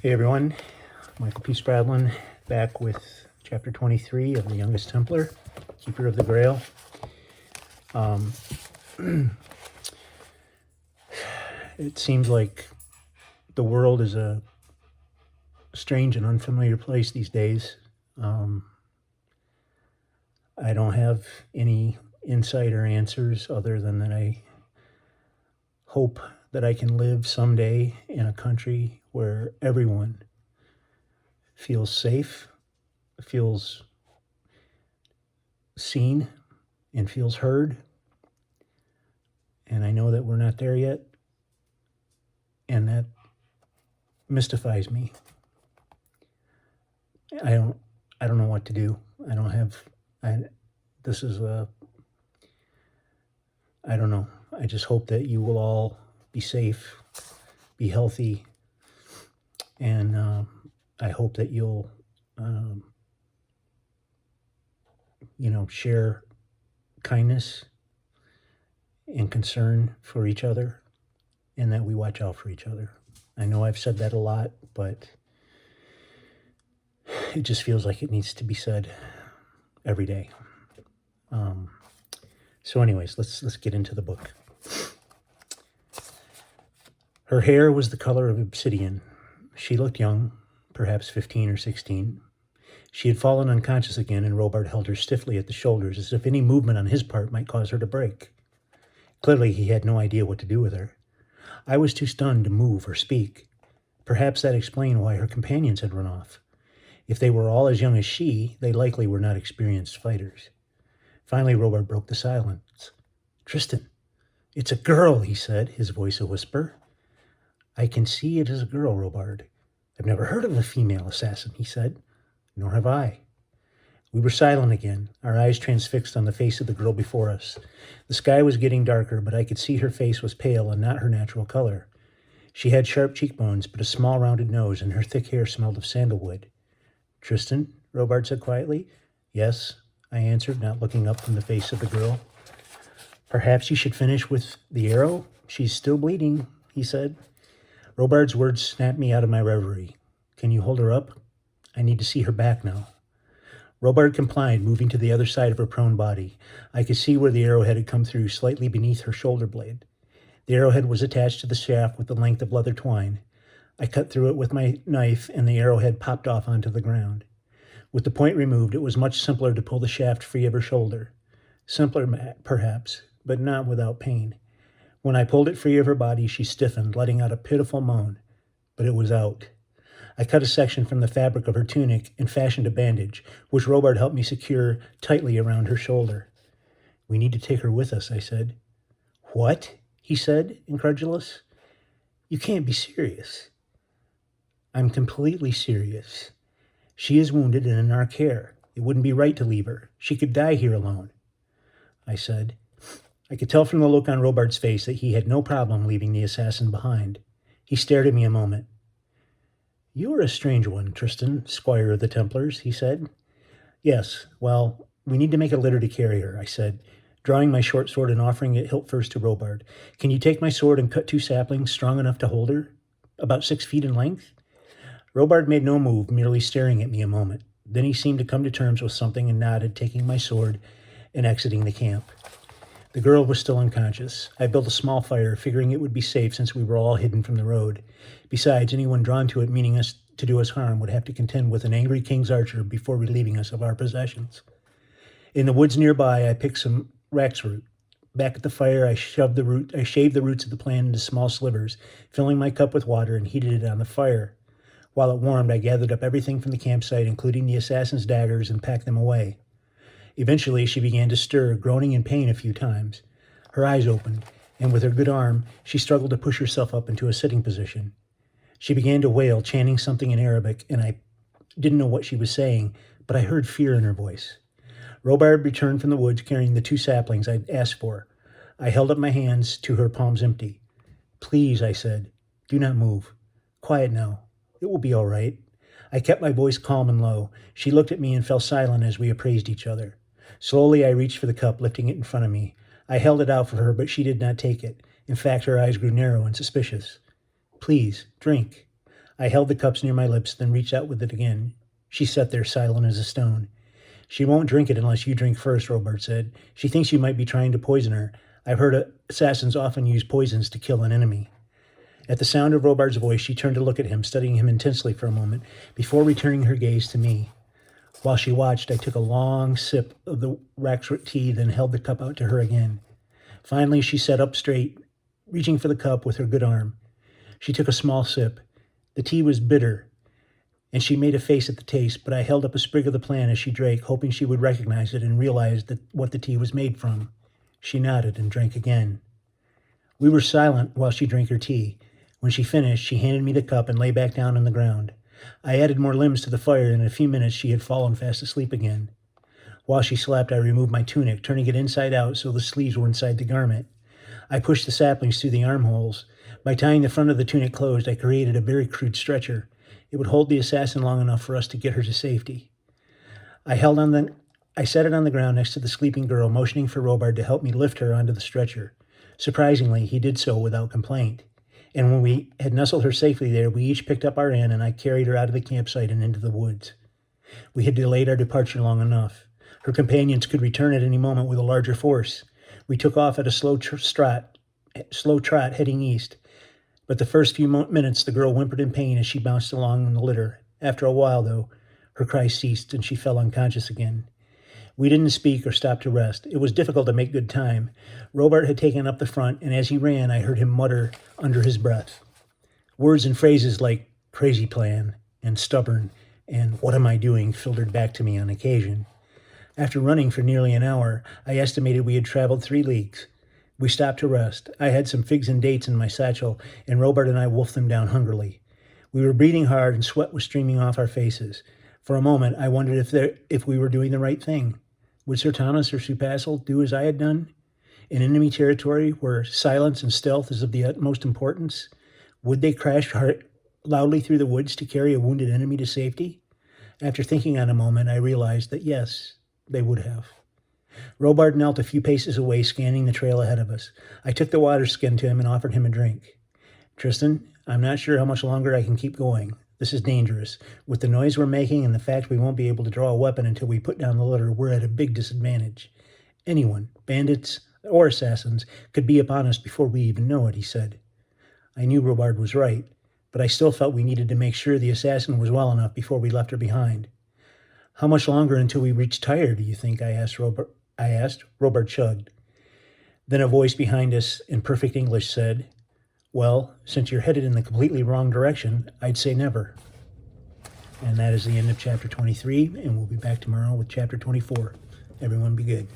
Hey everyone, Michael P. Spradlin back with chapter 23 of The Youngest Templar, Keeper of the Grail. It seems like the world is a strange and unfamiliar place these days. I don't have any insight or answers other than that I hope that I can live someday in a country where everyone feels safe, feels seen, and feels heard. And I know that we're not there yet, and that mystifies me. I don't know what to do. I don't know. I just hope that you will all be safe, be healthy, and I hope that you'll, share kindness and concern for each other, and that we watch out for each other. I know I've said that a lot, but it just feels like it needs to be said every day. So anyways, let's get into the book. Her hair was the color of obsidian. She looked young, perhaps 15 or 16. She had fallen unconscious again, and Robart held her stiffly at the shoulders, as if any movement on his part might cause her to break. Clearly, he had no idea what to do with her. I was too stunned to move or speak. Perhaps that explained why her companions had run off. If they were all as young as she, they likely were not experienced fighters. Finally, Robart broke the silence. "Tristan, it's a girl," he said, his voice a whisper. "I can see it is a girl, Robart. I've never heard of a female assassin," he said. "Nor have I." We were silent again, our eyes transfixed on the face of the girl before us. The sky was getting darker, but I could see her face was pale and not her natural color. She had sharp cheekbones, but a small rounded nose, and her thick hair smelled of sandalwood. "Tristan?" Robart said quietly. "Yes," I answered, not looking up from the face of the girl. "Perhaps you should finish with the arrow? She's still bleeding," he said. Robart's words snapped me out of my reverie. "Can you hold her up? I need to see her back now." Robart complied, moving to the other side of her prone body. I could see where the arrowhead had come through, slightly beneath her shoulder blade. The arrowhead was attached to the shaft with the length of leather twine. I cut through it with my knife, and the arrowhead popped off onto the ground. With the point removed, it was much simpler to pull the shaft free of her shoulder. Simpler, perhaps, but not without pain. When I pulled it free of her body, she stiffened, letting out a pitiful moan. But it was out. I cut a section from the fabric of her tunic and fashioned a bandage, which Robart helped me secure tightly around her shoulder. "We need to take her with us," I said. "What?" he said, incredulous. "You can't be serious." "I'm completely serious. She is wounded and in our care. It wouldn't be right to leave her. She could die here alone," I said. I could tell from the look on Robart's face that he had no problem leaving the assassin behind. He stared at me a moment. "You are a strange one, Tristan, Squire of the Templars," he said. "Yes, well, we need to make a litter to carry her," I said, drawing my short sword and offering it hilt first to Robart. "Can you take my sword and cut 2 saplings strong enough to hold her? About 6 feet in length?" Robart made no move, merely staring at me a moment. Then he seemed to come to terms with something and nodded, taking my sword and exiting the camp. The girl was still unconscious. I built a small fire, figuring it would be safe since we were all hidden from the road. Besides, anyone drawn to it meaning us to do us harm would have to contend with an angry king's archer before relieving us of our possessions. In the woods nearby, I picked some raxroot. Back at the fire, I shaved the roots of the plant into small slivers, filling my cup with water and heated it on the fire. While it warmed, I gathered up everything from the campsite, including the assassin's daggers, and packed them away. Eventually, she began to stir, groaning in pain a few times. Her eyes opened, and with her good arm, she struggled to push herself up into a sitting position. She began to wail, chanting something in Arabic, and I didn't know what she was saying, but I heard fear in her voice. Robart returned from the woods carrying the 2 saplings I'd asked for. I held up my hands to her palms empty. "Please," I said, "do not move. Quiet now. It will be all right." I kept my voice calm and low. She looked at me and fell silent as we appraised each other. Slowly, I reached for the cup, lifting it in front of me. I held it out for her, but she did not take it. In fact, her eyes grew narrow and suspicious. "Please, drink." I held the cups near my lips, then reached out with it again. She sat there, silent as a stone. She won't drink it unless you drink first, Robert said. She thinks you might be trying to poison her. I've heard assassins often use poisons to kill an enemy. At the sound of Robart's voice, she turned to look at him, studying him intensely for a moment, before returning her gaze to me. While she watched, I took a long sip of the waxwork tea, then held the cup out to her again. Finally, she sat up straight, reaching for the cup with her good arm. She took a small sip. The tea was bitter, and she made a face at the taste, but I held up a sprig of the plant as she drank, hoping she would recognize it and realize what the tea was made from. She nodded and drank again. We were silent while she drank her tea. When she finished, she handed me the cup and lay back down on the ground. I added more limbs to the fire, and in a few minutes she had fallen fast asleep again. While she slept, I removed my tunic, turning it inside out so the sleeves were inside the garment. I pushed the saplings through the armholes. By tying the front of the tunic closed, I created a very crude stretcher. It would hold the assassin long enough for us to get her to safety. I set it on the ground next to the sleeping girl, motioning for Robard to help me lift her onto the stretcher. Surprisingly, he did so without complaint. And when we had nestled her safely there, we each picked up our end and I carried her out of the campsite and into the woods. We had delayed our departure long enough. Her companions could return at any moment with a larger force. We took off at a slow trot heading east. But the first few minutes, the girl whimpered in pain as she bounced along in the litter. After a while, though, her cries ceased and she fell unconscious again. We didn't speak or stop to rest. It was difficult to make good time. Robert had taken up the front, and as he ran, I heard him mutter under his breath. Words and phrases like crazy plan and stubborn and what am I doing filtered back to me on occasion. After running for nearly an hour, I estimated we had traveled 3 leagues. We stopped to rest. I had some figs and dates in my satchel, and Robert and I wolfed them down hungrily. We were breathing hard, and sweat was streaming off our faces. For a moment, I wondered if we were doing the right thing. Would Sir Thomas or Sir Basil do as I had done? In enemy territory, where silence and stealth is of the utmost importance, would they crash loudly through the woods to carry a wounded enemy to safety? After thinking on a moment, I realized that yes, they would have. Robard knelt a few paces away, scanning the trail ahead of us. I took the water skin to him and offered him a drink. Tristan, I'm not sure how much longer I can keep going. This is dangerous. With the noise we're making and the fact we won't be able to draw a weapon until we put down the litter, we're at a big disadvantage. Anyone, bandits or assassins, could be upon us before we even know it, he said. I knew Robard was right, but I still felt we needed to make sure the assassin was well enough before we left her behind. How much longer until we reach Tyre, do you think? I asked. Robard shrugged. Then a voice behind us in perfect English said, well, since you're headed in the completely wrong direction, I'd say never. And that is the end of chapter 23, and we'll be back tomorrow with chapter 24. Everyone be good.